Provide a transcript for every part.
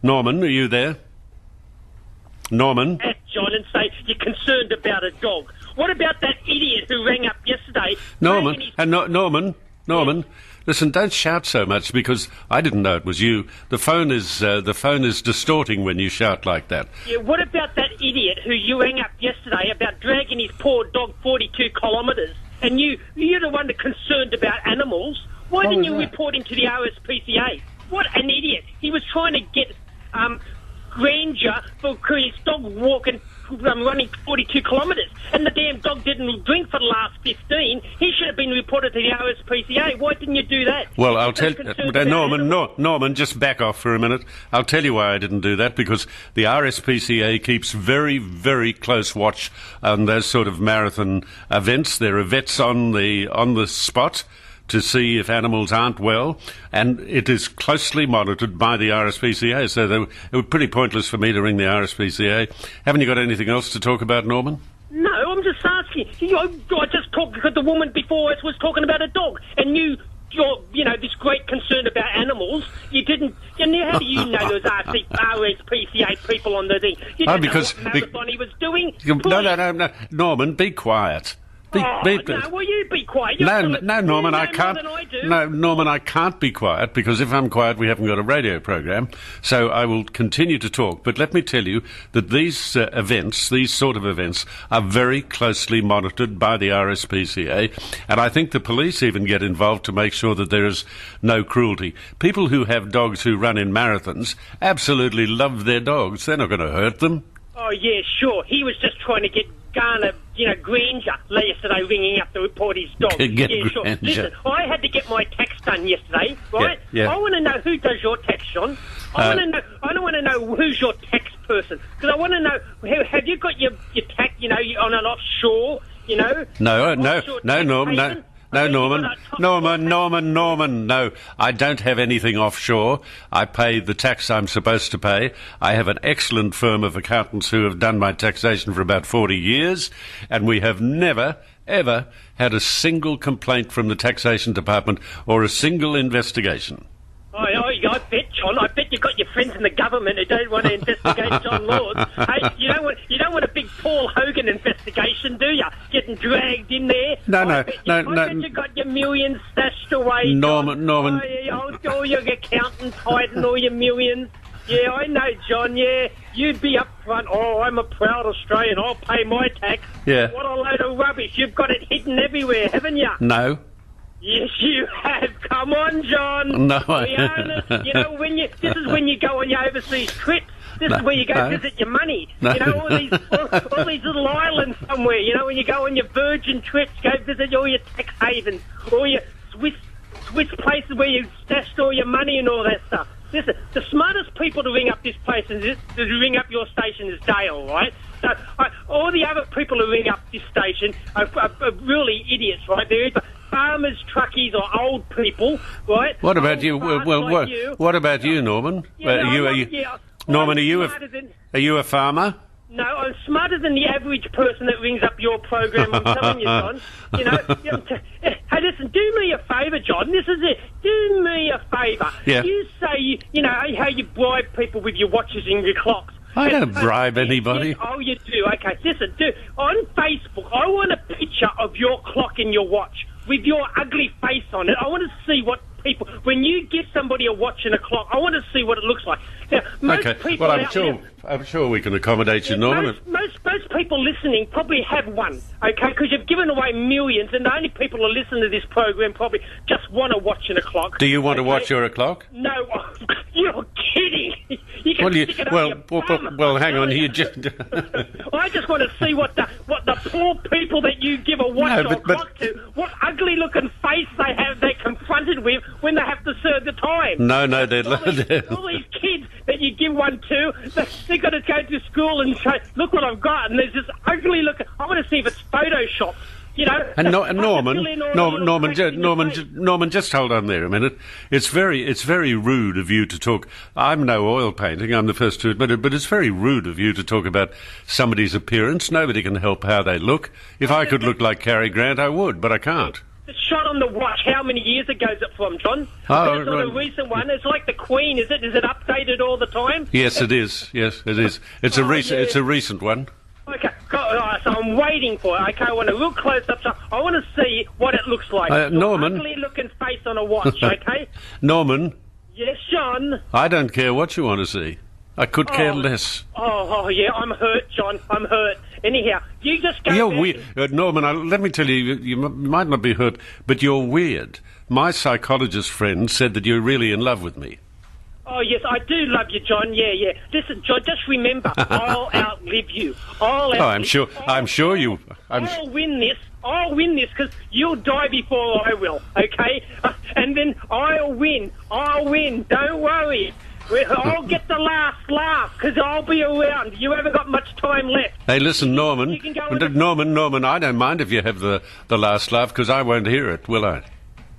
Norman, are you there? Norman? At John and say you're concerned about a dog. What about that idiot who rang up yesterday? Norman, Norman, listen, don't shout so much because I didn't know it was you. The phone is distorting when you shout like that. Yeah, what about that idiot who you rang up yesterday about dragging his poor dog 42 kilometres? And you're the one that's concerned about animals. Why didn't you report him to the RSPCA? What an idiot. He was trying to get Granger for his dog running 42 kilometres, and the damn dog didn't drink for the last 15. He should have been reported to the RSPCA. Why didn't you do that? Well, I'll tell Norman, just back off for a minute. I'll tell you why I didn't do that, because the RSPCA keeps very, very close watch on those sort of marathon events. There are vets on the spot to see if animals aren't well, and it is closely monitored by the RSPCA, so it was pretty pointless for me to ring the RSPCA. Haven't you got anything else to talk about, Norman? No, I'm just asking. I just talked because the woman before us was talking about a dog, and you're this great concern about animals. You didn't. How do you know there's RSPCA people on the thing? You didn't know what marathon he was doing. No, Norman, be quiet. Will you be quiet? No, Norman, I can't. More than I do. No, Norman, I can't be quiet, because if I'm quiet, we haven't got a radio program. So I will continue to talk. But let me tell you that these sort of events, are very closely monitored by the RSPCA, and I think the police even get involved to make sure that there is no cruelty. People who have dogs who run in marathons absolutely love their dogs. They're not going to hurt them. Oh, yeah, sure. He was just trying to get Granger yesterday ringing up to report his dog. Sure. Listen, I had to get my tax done yesterday, right? Yeah. I want to know who does your tax, John. I don't want to know who's your tax person, because I want to know, have you got your tax, on an offshore, No, Norman, no. No, Norman, no. I don't have anything offshore. I pay the tax I'm supposed to pay. I have an excellent firm of accountants who have done my taxation for about 40 years, and we have never, ever had a single complaint from the taxation department or a single investigation. I bet, John. I bet you've got your friends in the government who don't want to investigate John Laws. Hey, you don't want a big Paul Hogan investigation, do you? Getting dragged in there. No. I bet you got your millions stashed away. Norman. All your accountants hiding all your millions. Yeah, I know, John. Yeah, you'd be up front. Oh, I'm a proud Australian. I'll pay my tax. Yeah. What a load of rubbish. You've got it hidden everywhere, haven't you? No. Yes, you have. Come on, John. No, this is when you go on your overseas trips. This is where you go visit your money. No. All these little islands somewhere. When you go on your Virgin trips, go visit all your tax havens, all your Swiss places where you stashed all your money and all that stuff. Listen, the smartest people to ring up this place and to ring up your station is Dale, right? So all the other people who ring up this station are really idiots, right? They're either farmers, truckies, or old people, right? What about you? What about you, Norman? Norman, are you a farmer? No, I'm smarter than the average person that rings up your program. I'm telling you, John. Hey, listen, do me a favour, John. This is it. Do me a favour. Yeah. You say, how you bribe people with your watches and your clocks. I don't bribe anybody. Oh, you do? Okay, listen, on Facebook, I want a picture of your clock and your watch with your ugly face on it. I want to see what people... When you give somebody a watch and a clock, I want to see what it looks like. Now, I'm sure we can accommodate you, Norman. Most people listening probably have one, okay? Because you've given away millions, and the only people who listen to this program probably just want a watch and a clock. Do you want a watch or a clock? No, you're kidding. You can stick it up your bum. Well, hang on. You just... I just want to see what the poor people that you give a watch or clock to, what ugly-looking face they're confronted with when they have to serve the time. No, all these kids that you give one to, they've got to go to school and say, look what I've got, and there's this ugly looking... I want to see if it's Photoshopped. And Norman, just hold on there a minute. It's very rude of you to talk. I'm no oil painting. I'm the first to admit it, but it's very rude of you to talk about somebody's appearance. Nobody can help how they look. If I could look like Cary Grant, I would, but I can't. The shot on the watch, how many years ago is it from, John? Oh, It's not a recent one. It's like the Queen, is it? Is it updated all the time? Yes, it is. Yes, it is. It's a recent one. Okay, so I'm waiting for it. Okay, I want a real close-up. So I want to see what it looks like. Norman. Ugly-looking face on a watch, okay? Norman. Yes, John. I don't care what you want to see. I could care less. Oh, yeah, I'm hurt, John. I'm hurt. Anyhow, you just go. You're back weird, Norman. Let me tell you, you might not be hurt, but you're weird. My psychologist friend said that you're really in love with me. Oh, yes, I do love you, John. Yeah. Listen, John, just remember, I'll outlive you. I'm sure you. I'll win this. I'll win this because you'll die before I will, okay? And then I'll win. Don't worry. I'll get the last laugh because I'll be around. You haven't got much time left. Hey, listen, Norman. You can go Norman, I don't mind if you have the last laugh because I won't hear it, will I?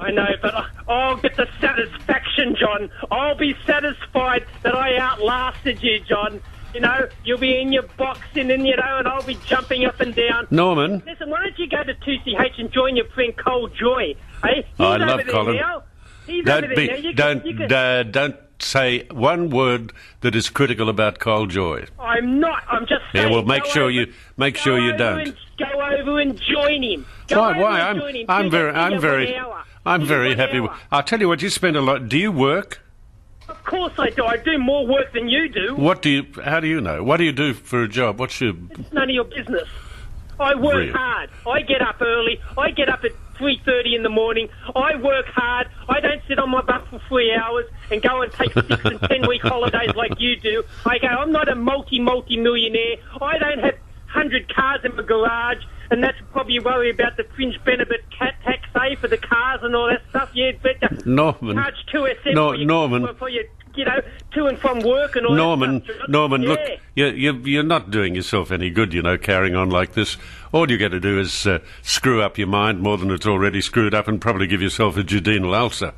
I know, but I'll get the satisfaction, John. I'll be satisfied that I outlasted you, John. You know, you'll be in your boxing and, and I'll be jumping up and down. Norman. Listen, why don't you go to 2CH and join your friend Cole Joy? Hey, I love Colin. He's over there now. Don't say one word that is critical about Cole Joy. I'm not. I'm just saying. Yeah, well, make sure you don't. Go over and join him. Why? I'm very happy. I'll tell you what. You spend a lot. Do you work? Of course I do. I do more work than you do. How do you know? What do you do for a job? What's your? It's none of your business. I work hard. I get up early. I get up at 3:30 in the morning. I work hard. I don't sit on my butt for 3 hours and go and take 6 and 10-week holidays like you do. I'm not a multi-millionaire. I don't have 100 cars in my garage, and that's probably worry about the fringe benefit tax, for the cars and all that stuff. Yeah, but Norman. Charge 2SM Norman. For your, to and from work and all that stuff. Norman, look, you're not doing yourself any good, carrying on like this. All you got to do is screw up your mind more than it's already screwed up and probably give yourself a duodenal ulcer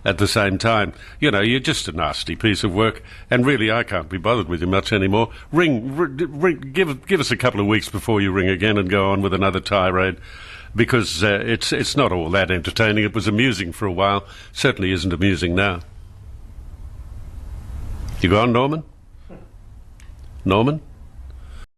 at the same time. You're just a nasty piece of work, and really I can't be bothered with you much anymore. Give us a couple of weeks before you ring again and go on with another tirade, because it's not all that entertaining. It was amusing for a while. Certainly isn't amusing now. You gone, Norman? Norman?